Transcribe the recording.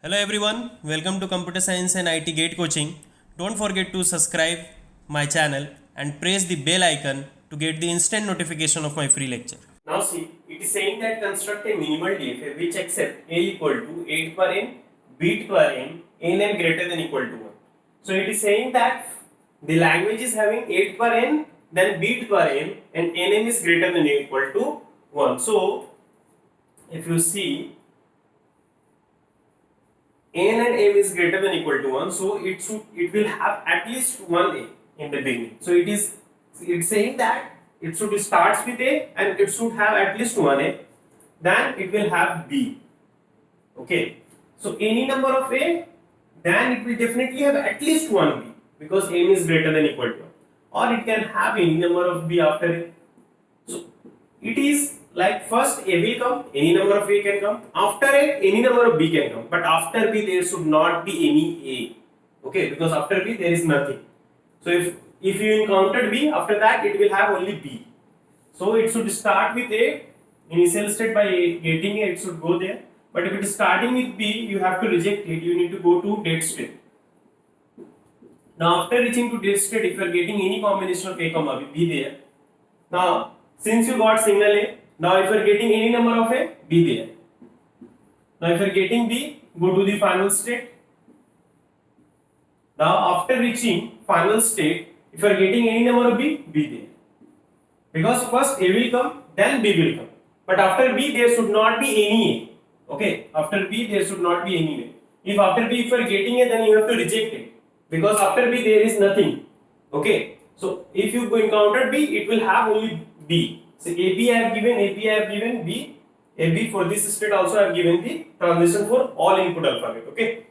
Hello everyone, welcome to Computer Science and IT Gate Coaching. Don't forget to subscribe my channel and press the bell icon to get the instant notification of my free lecture. Now see, it is saying that construct a minimal DFA which accept a equal to 8 per n, bit per n, nm greater than equal to 1. So it is saying that the language is having 8 per n, then bit per n, and nm is greater than or equal to 1. So if you see, n and m is greater than equal to 1, so it will have at least one a in the beginning. So it's saying that it should starts with a and it should have at least one a, then it will have b. Okay, so any number of a, then it will definitely have at least one b because m is greater than equal to 1, or it can have any number of b after a. So it is like first a will come, any number of a can come, after a any number of b can come, but after b there should not be any a. Okay, because after b there is nothing. So if you encountered b, after that it will have only b. So it should start with a, initial state by a, getting a, it should go there. But if it is starting with b, you have to reject it, you need to go to dead state. Now after reaching to dead state, if you are getting any combination of a comma b there, now since you got single a, now if you are getting any number of a, b there. Now if you are getting b, go to the final state. Now after reaching final state, if you are getting any number of b, b there. Because first a will come, then b will come. But after b there should not be any a. Okay, after b there should not be any a. If after b if you are getting a, then you have to reject it. Because after b there is nothing. Okay, so if you encounter b, it will have only b. So AB I have given, AB I have given, B, AB for this state also I have given the transition for all input alphabet. Okay.